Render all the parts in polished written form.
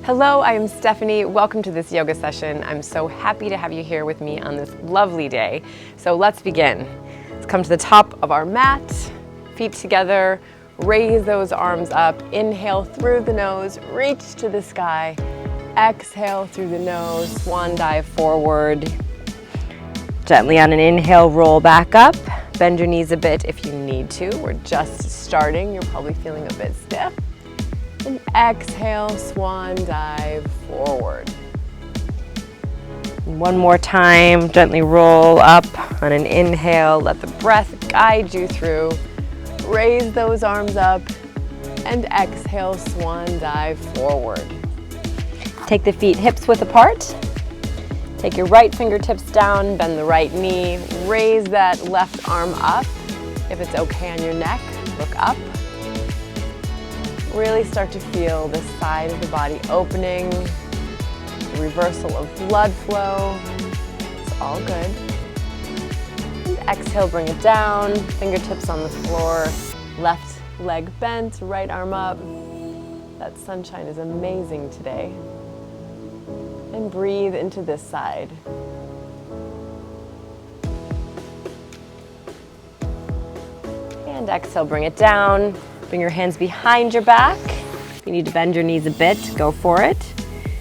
Hello, I am Stephanie. Welcome to this yoga session. I'm so happy to have you here with me on this lovely day. So let's begin. Let's come to the top of our mat, feet together, raise those arms up. Inhale through the nose, reach to the sky. Exhale through the nose, swan dive forward. Gently on an inhale, roll back up. Bend your knees a bit if you need to. We're just starting. You're probably feeling a bit stiff. And exhale, swan dive forward. One more time, gently roll up on an inhale. Let the breath guide you through. Raise those arms up and exhale, swan dive forward. Take the feet hips width apart. Take your right fingertips down, bend the right knee. Raise that left arm up. If it's okay on your neck, look up. Really start to feel the side of the body opening, the reversal of blood flow. It's all good. And exhale, bring it down, fingertips on the floor, left leg bent, right arm up. That sunshine is amazing today. And breathe into this side. And exhale, bring it down. Bring your hands behind your back. If you need to bend your knees a bit, go for it.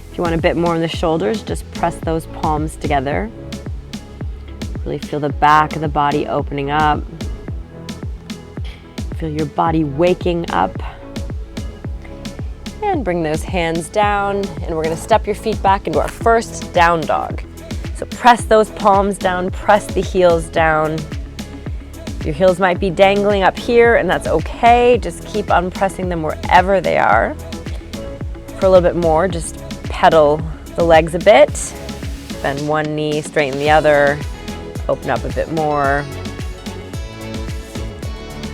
If you want a bit more on the shoulders, just press those palms together. Really feel the back of the body opening up. Feel your body waking up. And bring those hands down, and we're gonna step your feet back into our first down dog. So press those palms down, press the heels down. Your heels might be dangling up here, and that's okay. Just keep on pressing them wherever they are. For a little bit more, just pedal the legs a bit. Bend one knee, straighten the other. Open up a bit more.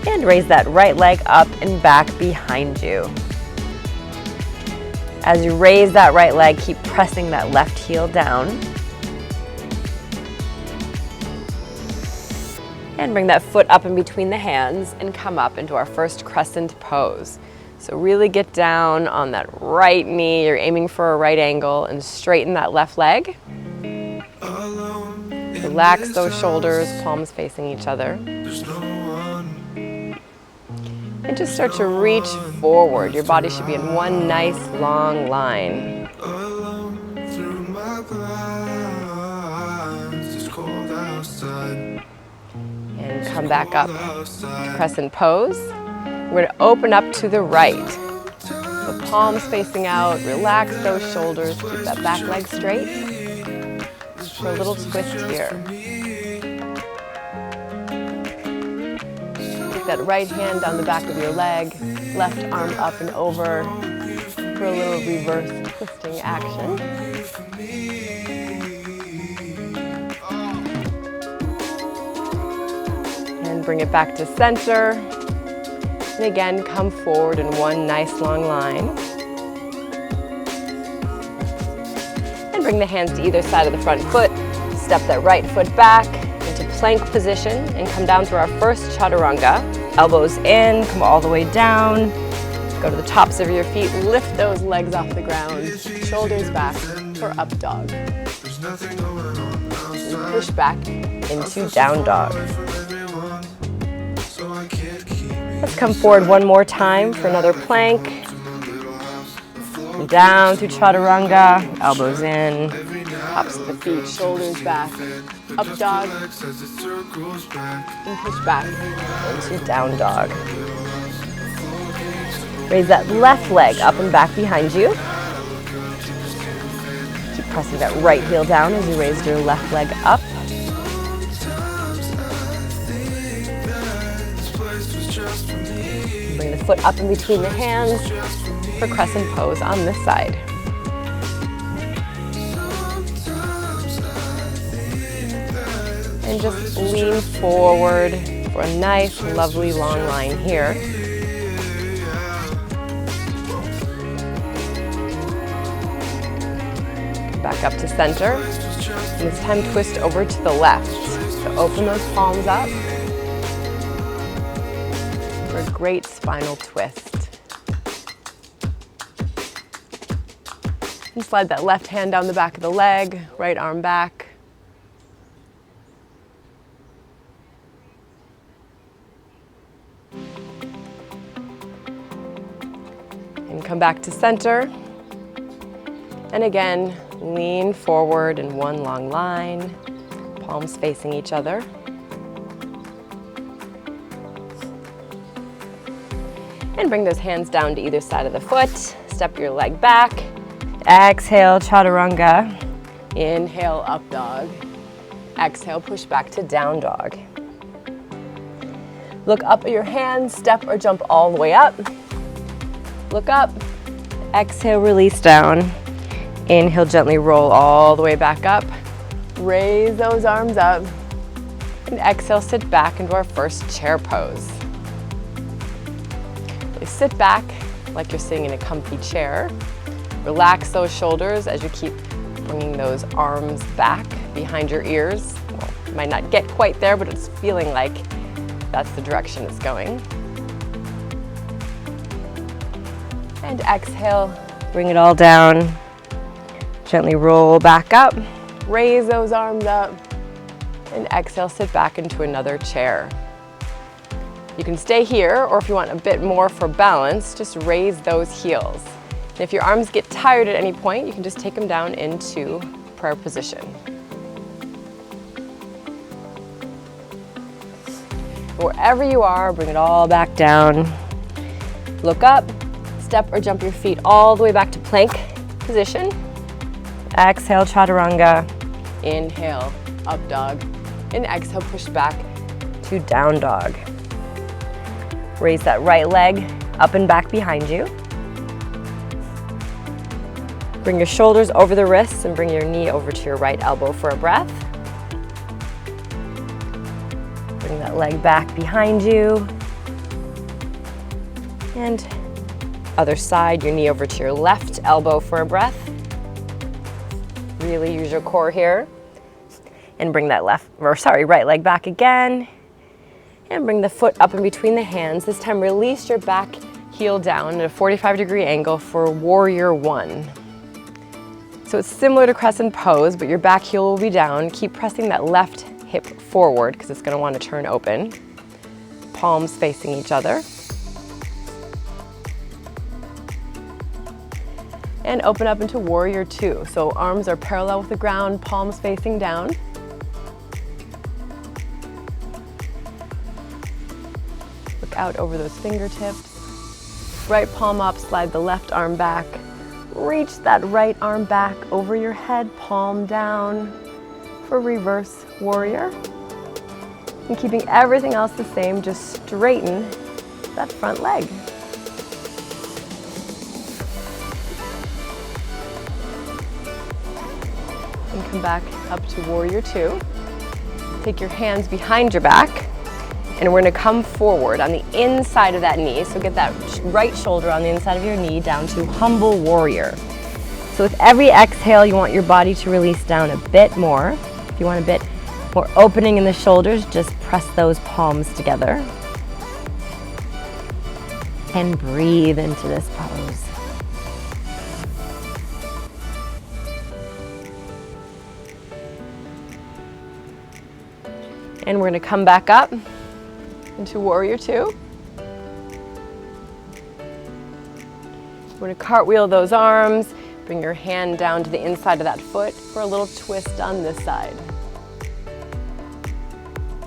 And raise that right leg up and back behind you. As you raise that right leg, keep pressing that left heel down. And bring that foot up in between the hands and come up into our first crescent pose. So really get down on that right knee. You're aiming for a right angle and straighten that left leg. Relax those shoulders, palms facing each other. And just start to reach forward. Your body should be in one nice long line. And come back up to crescent pose. We're gonna open up to the right. The palms facing out, relax those shoulders, keep that back leg straight. For a little twist here. Take that right hand down the back of your leg, left arm up and over for a little reverse twisting action. And bring it back to center. And again, come forward in one nice long line. And bring the hands to either side of the front foot. Step that right foot back into plank position and come down to our first chaturanga. Elbows in, come all the way down. Go to the tops of your feet, lift those legs off the ground. Shoulders back for up dog. And push back into down dog. Let's come forward one more time for another plank. Down through chaturanga, elbows in, tops of the feet, shoulders back, up dog, and push back into down dog. Raise that left leg up and back behind you. Keep pressing that right heel down as you raise your left leg up. Bring the foot up in between the hands for crescent pose on this side. And just lean forward for a nice, lovely long line here. Back up to center. And this time twist over to the left. So open those palms up for a great spinal twist. And slide that left hand down the back of the leg, right arm back. And come back to center. And again, lean forward in one long line, palms facing each other. And bring those hands down to either side of the foot. Step your leg back. Exhale, chaturanga. Inhale, up dog. Exhale, push back to down dog. Look up at your hands, step or jump all the way up. Look up. Exhale, release down. Inhale, gently roll all the way back up. Raise those arms up. And exhale, sit back into our first chair pose. Sit back like you're sitting in a comfy chair. Relax those shoulders as you keep bringing those arms back behind your ears. Well, you might not get quite there, but it's feeling like that's the direction it's going. And exhale, bring it all down. Gently roll back up. Raise those arms up. And exhale, sit back into another chair. You can stay here, or if you want a bit more for balance, just raise those heels. And if your arms get tired at any point, you can just take them down into prayer position. Wherever you are, bring it all back down. Look up, step or jump your feet all the way back to plank position. Exhale, chaturanga. Inhale, up dog. And exhale, push back to down dog. Raise that right leg up and back behind you. Bring your shoulders over the wrists and bring your knee over to your right elbow for a breath. Bring that leg back behind you. And other side, your knee over to your left elbow for a breath. Really use your core here. And bring that right leg back again. And bring the foot up in between the hands. This time release your back heel down at a 45-degree angle for warrior one. So it's similar to crescent pose, but your back heel will be down. Keep pressing that left hip forward because it's going to want to turn open. Palms facing each other. And open up into warrior two. So arms are parallel with the ground, palms facing down. Out over those fingertips. Right palm up, slide the left arm back. Reach that right arm back over your head, palm down for reverse warrior. And keeping everything else the same, just straighten that front leg. And come back up to warrior two. Take your hands behind your back. And we're going to come forward on the inside of that knee. So get that right shoulder on the inside of your knee down to humble warrior. So with every exhale, you want your body to release down a bit more. If you want a bit more opening in the shoulders, just press those palms together. And breathe into this pose. And we're going to come back up into warrior two. We're going to cartwheel those arms, bring your hand down to the inside of that foot for a little twist on this side.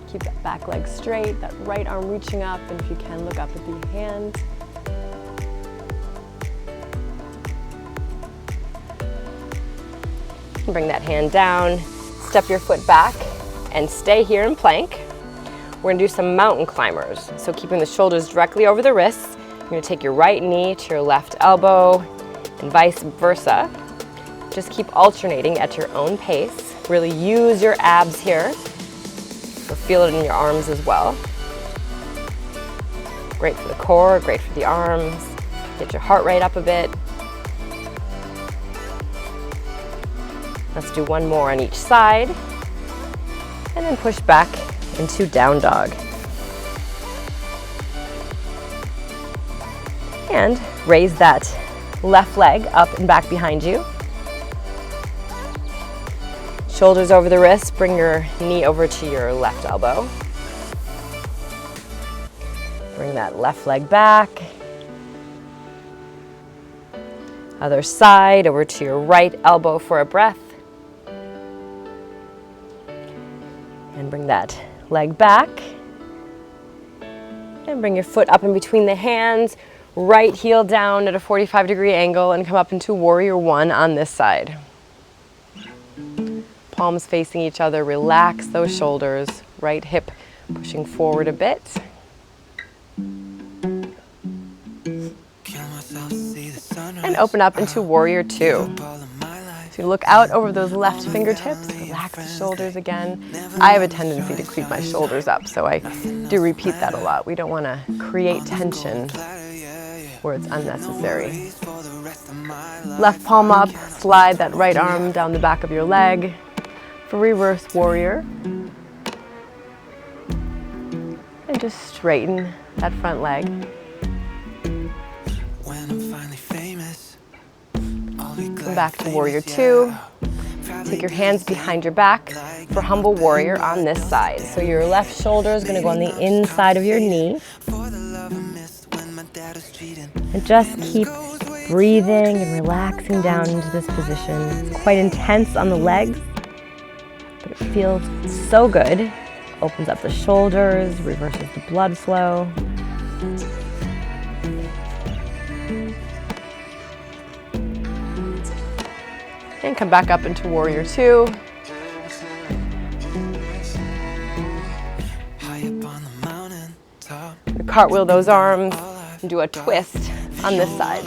Keep that back leg straight, that right arm reaching up, and if you can, look up at the hand. Bring that hand down, step your foot back, and stay here in plank. We're going to do some mountain climbers. So keeping the shoulders directly over the wrists, you're going to take your right knee to your left elbow and vice versa. Just keep alternating at your own pace. Really use your abs here. You'll feel it in your arms as well. Great for the core, great for the arms. Get your heart rate up a bit. Let's do one more on each side. And then push back into down dog. And raise that left leg up and back behind you. Shoulders over the wrists, bring your knee over to your left elbow. Bring that left leg back. Other side, over to your right elbow for a breath. And bring that leg back. And bring your foot up in between the hands, right heel down at a 45-degree angle, and come up into warrior one on this side. Palms facing each other, relax those shoulders, right hip pushing forward a bit. And open up into warrior two. So you look out over those left fingertips, relax the shoulders again. I have a tendency to creep my shoulders up, so I do repeat that a lot. We don't want to create tension where it's unnecessary. Left palm up, slide that right arm down the back of your leg for reverse warrior. And just straighten that front leg. Come back to warrior two. Take your hands behind your back for humble warrior on this side. So your left shoulder is going to go on the inside of your knee. And just keep breathing and relaxing down into this position. It's quite intense on the legs, but it feels so good. Opens up the shoulders, reverses the blood flow. And come back up into warrior two. Cartwheel those arms and do a twist on this side.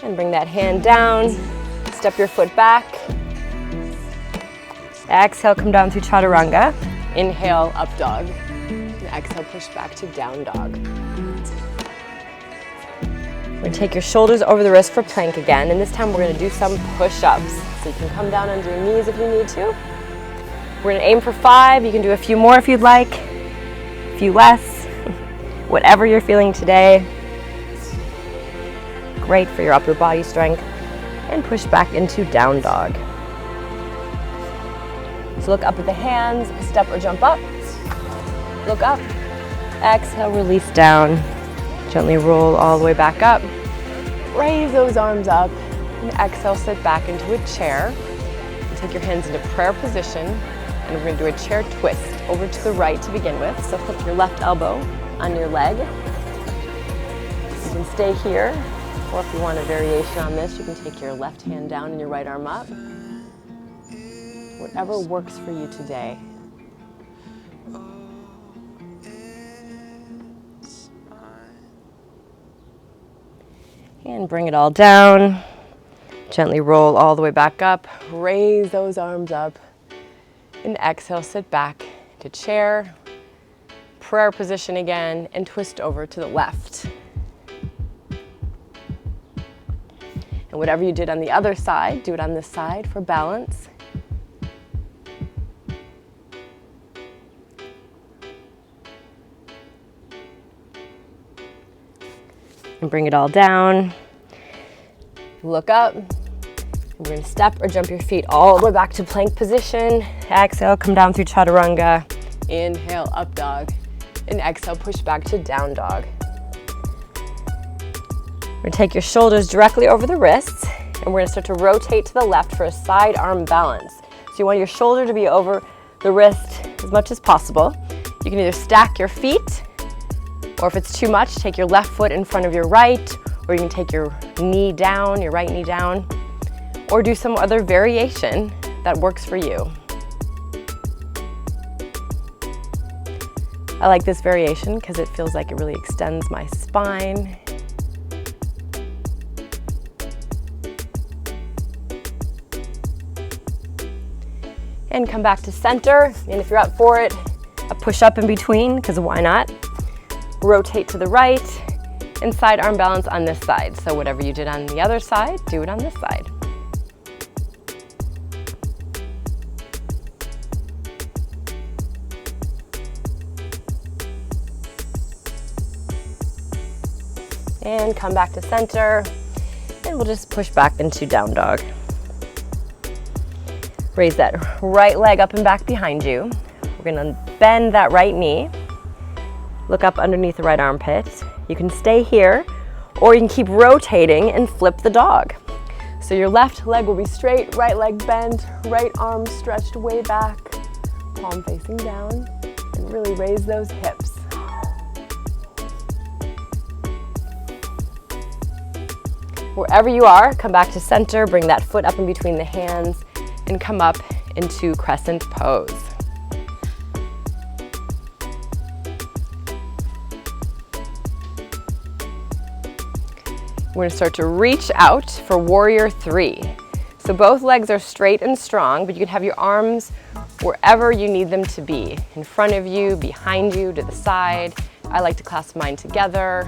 And bring that hand down. Step your foot back. Exhale, come down to chaturanga. Inhale, up dog. And exhale, push back to down dog. We're going to take your shoulders over the wrist for plank again, and this time we're going to do some push-ups. So you can come down on your knees if you need to. We're going to aim for 5. You can do a few more if you'd like, a few less, whatever you're feeling today. Great for your upper body strength. And push back into down dog. So look up at the hands, step or jump up. Look up. Exhale, release down. Gently roll all the way back up. Raise those arms up. And exhale, sit back into a chair. And take your hands into prayer position. And we're going to do a chair twist over to the right to begin with. So put your left elbow on your leg. You can stay here. Or if you want a variation on this, you can take your left hand down and your right arm up. Whatever works for you today. And bring it all down. Gently roll all the way back up. Raise those arms up. And exhale, sit back to chair. Prayer position again, and twist over to the left. And whatever you did on the other side, do it on this side for balance. And bring it all down. Look up. We're going to step or jump your feet all the way back to plank position. Exhale, come down through chaturanga. Inhale, up dog. And exhale, push back to down dog. We're going to take your shoulders directly over the wrists, and we're going to start to rotate to the left for a side arm balance. So you want your shoulder to be over the wrist as much as possible. You can either stack your feet, or if it's too much, take your left foot in front of your right, or you can take your knee down, your right knee down, or do some other variation that works for you. I like this variation because it feels like it really extends my spine. And come back to center, and if you're up for it, a push up in between, because why not? Rotate to the right, and side arm balance on this side. So whatever you did on the other side, do it on this side. And come back to center. And we'll just push back into down dog. Raise that right leg up and back behind you. We're gonna bend that right knee. Look up underneath the right armpit. You can stay here, or you can keep rotating and flip the dog. So your left leg will be straight, right leg bent, right arm stretched way back, palm facing down, and really raise those hips. Wherever you are, come back to center, bring that foot up in between the hands, and come up into crescent pose. We're going to start to reach out for warrior three. So both legs are straight and strong, but you can have your arms wherever you need them to be. In front of you, behind you, to the side. I like to clasp mine together.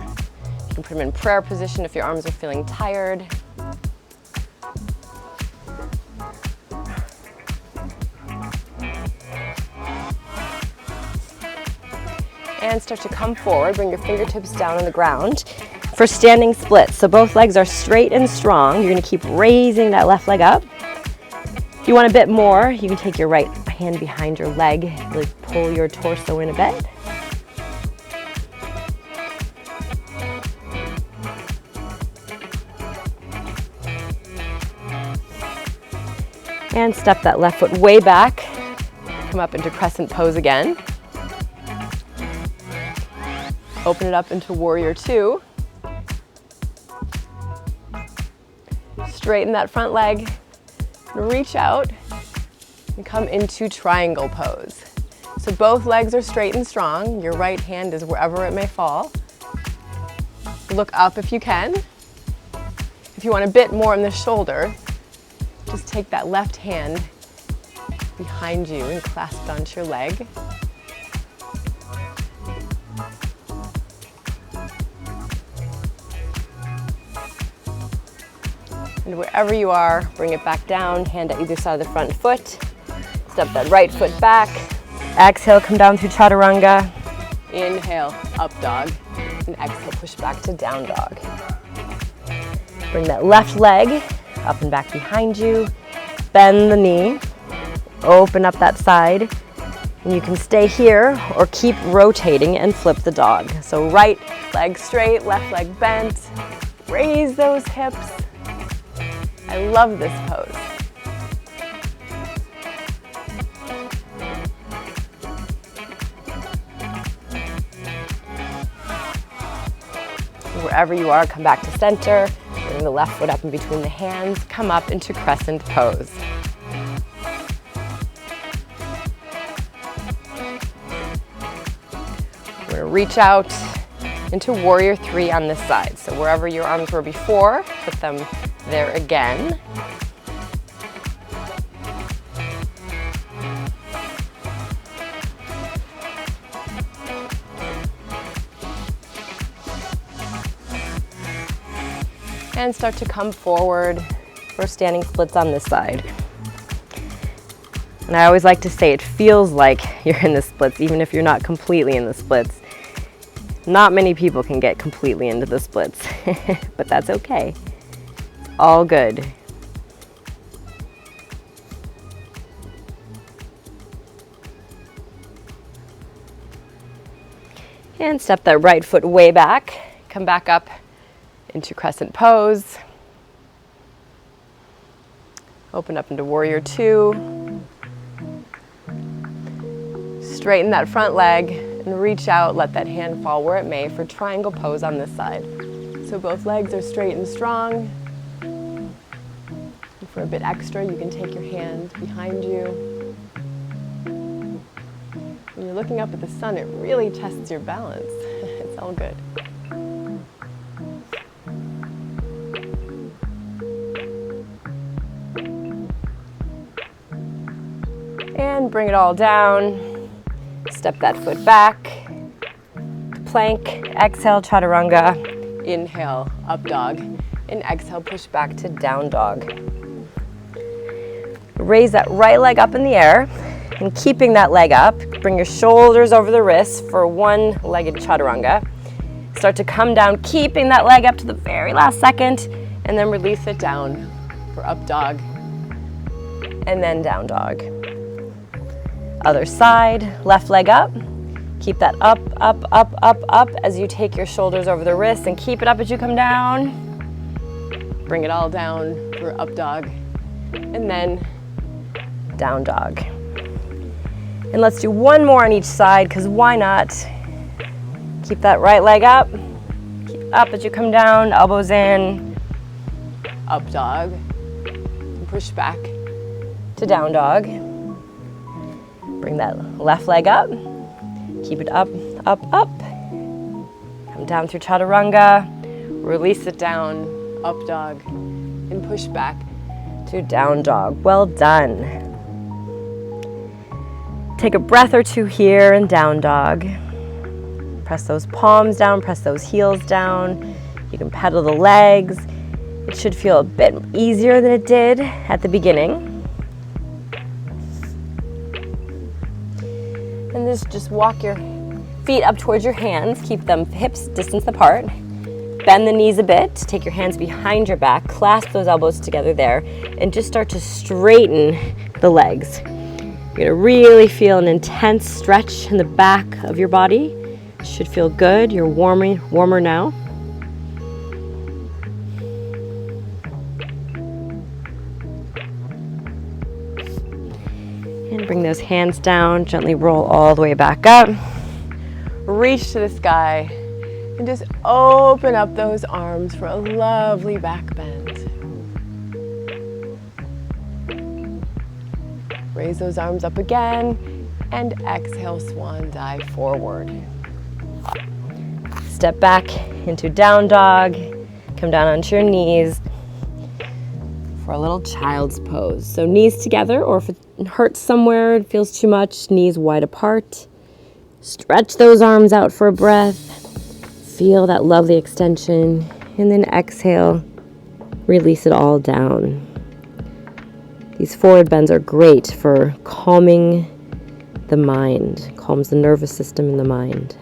You can put them in prayer position if your arms are feeling tired. And start to come forward, bring your fingertips down on the ground for standing splits. So both legs are straight and strong. You're gonna keep raising that left leg up. If you want a bit more, you can take your right hand behind your leg, really pull your torso in a bit. And step that left foot way back. Come up into crescent pose again. Open it up into warrior two. Straighten that front leg, reach out, and come into triangle pose. So both legs are straight and strong. Your right hand is wherever it may fall. Look up if you can. If you want a bit more on the shoulder, just take that left hand behind you and clasp it onto your leg. And wherever you are, bring it back down, hand at either side of the front foot. Step that right foot back. Exhale, come down through chaturanga. Inhale, up dog. And exhale, push back to down dog. Bring that left leg up and back behind you. Bend the knee. Open up that side. And you can stay here or keep rotating and flip the dog. So right leg straight, left leg bent. Raise those hips. I love this pose. Wherever you are, come back to center. Bring the left foot up in between the hands. Come up into crescent pose. We're going to reach out into warrior three on this side. So wherever your arms were before, put them there again. And start to come forward for standing splits on this side. And I always like to say it feels like you're in the splits, even if you're not completely in the splits. Not many people can get completely into the splits, but that's okay. All good. And step that right foot way back. Come back up into crescent pose. Open up into warrior two. Straighten that front leg and reach out, let that hand fall where it may for triangle pose on this side. So both legs are straight and strong. And for a bit extra, you can take your hand behind you. When you're looking up at the sun, it really tests your balance. It's all good. And bring it all down. Step that foot back. Plank, exhale, chaturanga. Inhale, up dog. And exhale, push back to down dog. Raise that right leg up in the air. And keeping that leg up, bring your shoulders over the wrists for one-legged chaturanga. Start to come down, keeping that leg up to the very last second, and then release it down for up dog, and then down dog. Other side, left leg up. Keep that up, up, up, up, up as you take your shoulders over the wrists, and keep it up as you come down. Bring it all down for up dog, and then down dog. And let's do one more on each side, because why not? Keep that right leg up. Keep up as you come down, elbows in. Up dog. And push back to down dog. Bring that left leg up. Keep it up, up, up. Come down through chaturanga. Release it down, up dog. And push back to down dog. Well done. Take a breath or two here in down dog. Press those palms down, press those heels down. You can pedal the legs. It should feel a bit easier than it did at the beginning. And just walk your feet up towards your hands. Keep them hips distance apart. Bend the knees a bit. Take your hands behind your back. Clasp those elbows together there. And just start to straighten the legs. You're gonna really feel an intense stretch in the back of your body. Should feel good. You're warmer now. And bring those hands down. Gently roll all the way back up. Reach to the sky and just open up those arms for a lovely back bend. Raise those arms up again and exhale, swan dive forward. Step back into down dog, come down onto your knees for a little child's pose. So knees together, or if it hurts somewhere, it feels too much, knees wide apart. Stretch those arms out for a breath. Feel that lovely extension, and then exhale, release it all down. These forward bends are great for calming the mind, calms the nervous system and the mind.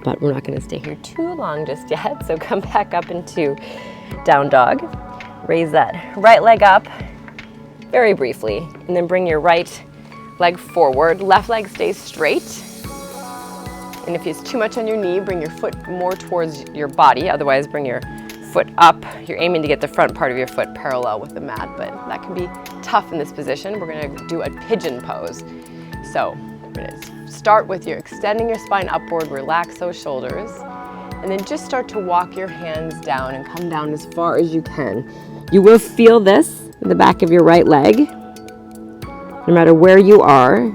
But we're not going to stay here too long just yet, so come back up into down dog. Raise that right leg up very briefly, and then bring your right leg forward. Left leg stays straight. And if it's too much on your knee, bring your foot more towards your body. Otherwise, bring your foot up. You're aiming to get the front part of your foot parallel with the mat, but that can be tough in this position. We're going to do a pigeon pose. So we're going to start with your extending your spine upward, relax those shoulders, and then just start to walk your hands down and come down as far as you can. You will feel this in the back of your right leg, no matter where you are.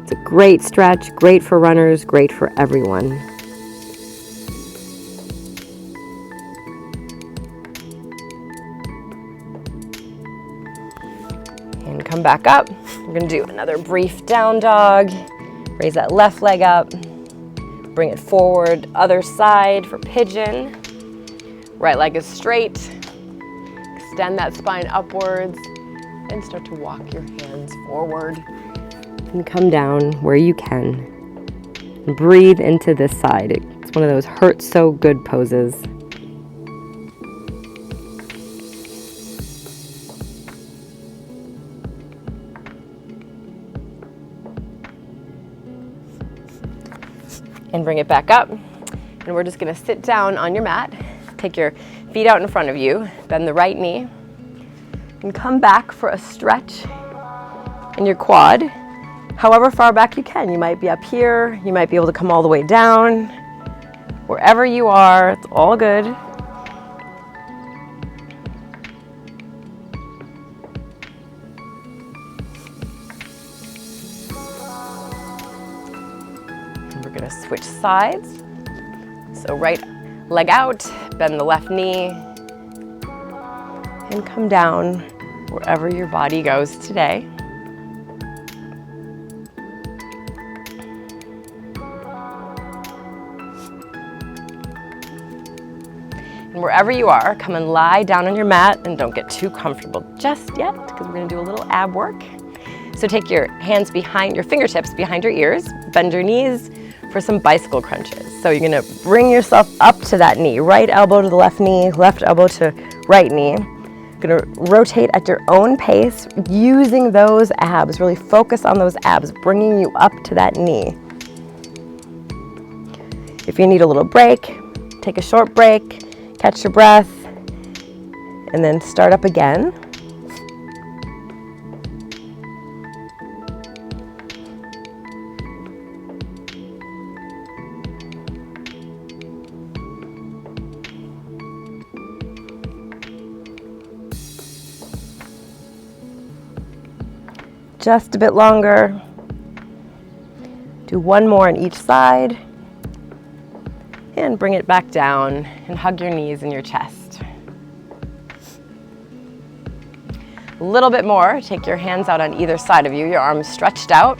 It's a great stretch, great for runners, great for everyone. And come back up. We're going to do another brief down dog. Raise that left leg up. Bring it forward. Other side for pigeon. Right leg is straight. Extend that spine upwards and start to walk your hands forward. And come down where you can. And breathe into this side. It's one of those hurt so good poses. And bring it back up. And we're just going to sit down on your mat. Take your feet out in front of you. Bend the right knee. And come back for a stretch in your quad. However far back you can. You might be up here. You might be able to come all the way down. Wherever you are, it's all good. And we're going to switch sides. So right leg out, bend the left knee, and come down wherever your body goes today. And wherever you are, come and lie down on your mat and don't get too comfortable just yet because we're gonna do a little ab work. So take your hands behind, your fingertips behind your ears, bend your knees for some bicycle crunches. So you're gonna bring yourself up to that knee, right elbow to the left knee, left elbow to right knee. Gonna rotate at your own pace, using those abs, really focus on those abs, bringing you up to that knee. If you need a little break, take a short break, catch your breath, and then start up again. Just a bit longer. Do one more on each side. And bring it back down and hug your knees and your chest. A little bit more. Take your hands out on either side of you, your arms stretched out.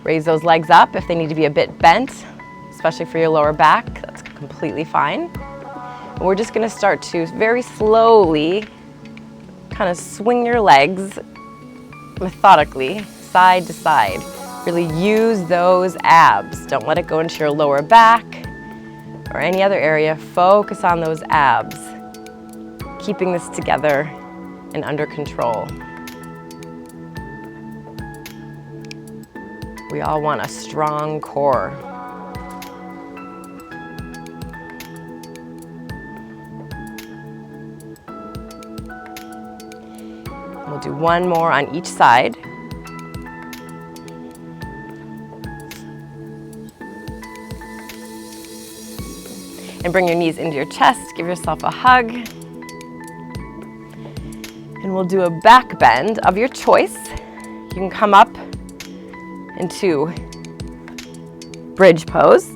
Raise those legs up if they need to be a bit bent, especially for your lower back. That's completely fine. And we're just gonna start to very slowly kind of swing your legs methodically, side to side. Really use those abs. Don't let it go into your lower back or any other area. Focus on those abs, keeping this together and under control. We all want a strong core. We'll do one more on each side. And bring your knees into your chest, give yourself a hug. And we'll do a back bend of your choice. You can come up into bridge pose.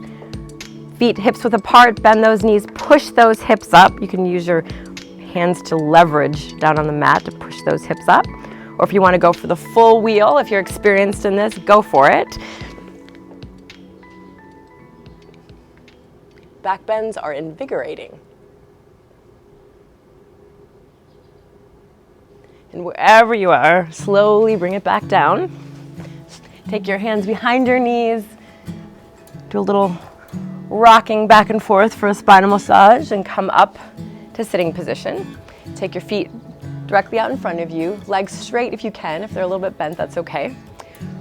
Feet hips width apart, bend those knees, push those hips up. You can use your hands to leverage down on the mat to push those hips up. Or if you want to go for the full wheel, if you're experienced in this, go for it. Back bends are invigorating. And wherever you are, slowly bring it back down. Take your hands behind your knees. Do a little rocking back and forth for a spinal massage and come up to sitting position. Take your feet directly out in front of you, legs straight if you can. If they're a little bit bent, that's okay.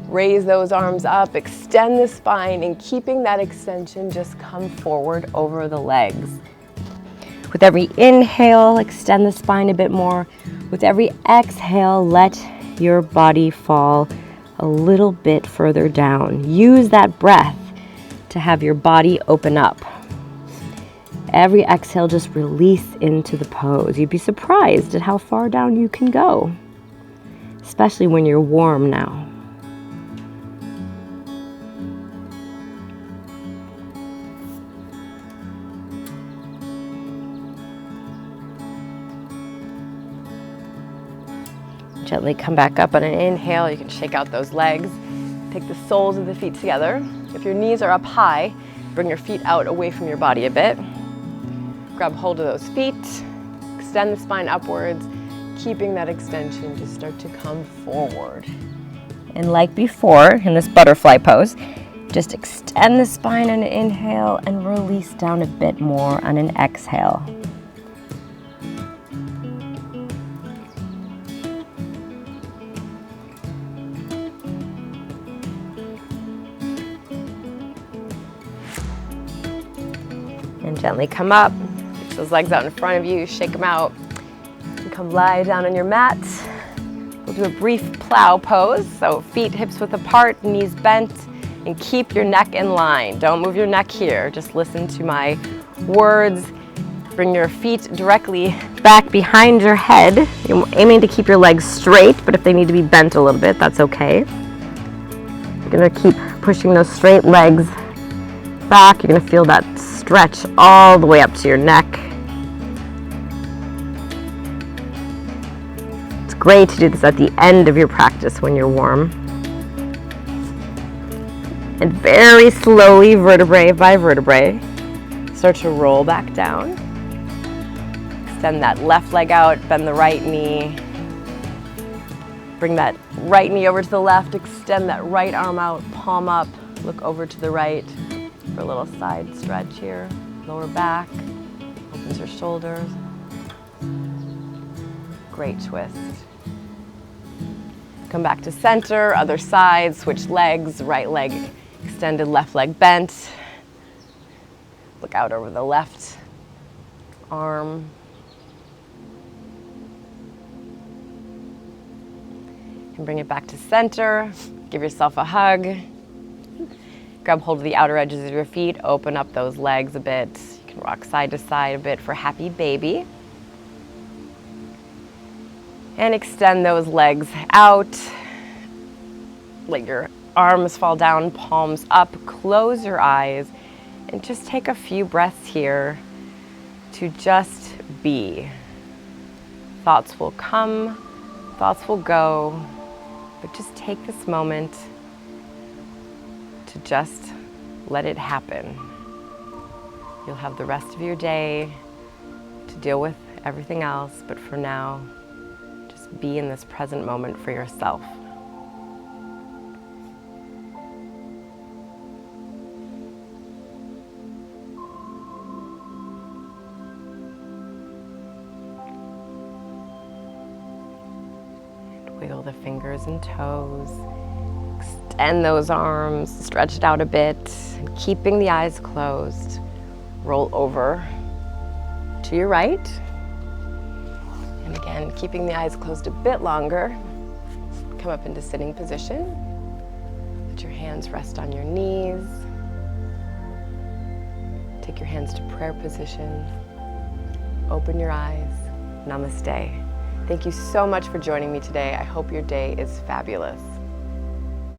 Raise those arms up, extend the spine, and keeping that extension, just come forward over the legs. With every inhale, extend the spine a bit more. With every exhale, let your body fall a little bit further down. Use that breath to have your body open up. Every exhale, just release into the pose. You'd be surprised at how far down you can go, especially when you're warm now. Gently come back up on an inhale. You can shake out those legs. Take the soles of the feet together. If your knees are up high, bring your feet out away from your body a bit. Grab hold of those feet, extend the spine upwards, keeping that extension, just start to come forward. And like before, in this butterfly pose, just extend the spine on an inhale and release down a bit more on an exhale. And gently come up. Those legs out in front of you, shake them out. And come lie down on your mat. We'll do a brief plow pose. So feet hips width apart, knees bent, and keep your neck in line. Don't move your neck here. Just listen to my words. Bring your feet directly back behind your head. You're aiming to keep your legs straight, but if they need to be bent a little bit, that's okay. You're gonna keep pushing those straight legs back. You're gonna feel that stretch all the way up to your neck. It's great to do this at the end of your practice when you're warm. And very slowly, vertebrae by vertebrae, start to roll back down. Extend that left leg out, bend the right knee. Bring that right knee over to the left, extend that right arm out, palm up, look over to the right for a little side stretch here. Lower back, opens your shoulders. Great twist. Come back to center, other side, switch legs, right leg extended, left leg bent. Look out over the left arm. And bring it back to center. Give yourself a hug. Grab hold of the outer edges of your feet. Open up those legs a bit. You can rock side to side a bit for happy baby. And extend those legs out. Let your arms fall down, palms up. Close your eyes and just take a few breaths here to just be. Thoughts will come, thoughts will go. But just take this moment to just let it happen. You'll have the rest of your day to deal with everything else, but for now, just be in this present moment for yourself. Wiggle the fingers and toes. Extend those arms, stretch it out a bit, and keeping the eyes closed, roll over to your right. And again, keeping the eyes closed a bit longer, come up into sitting position. Let your hands rest on your knees. Take your hands to prayer position. Open your eyes. Namaste. Thank you so much for joining me today. I hope your day is fabulous.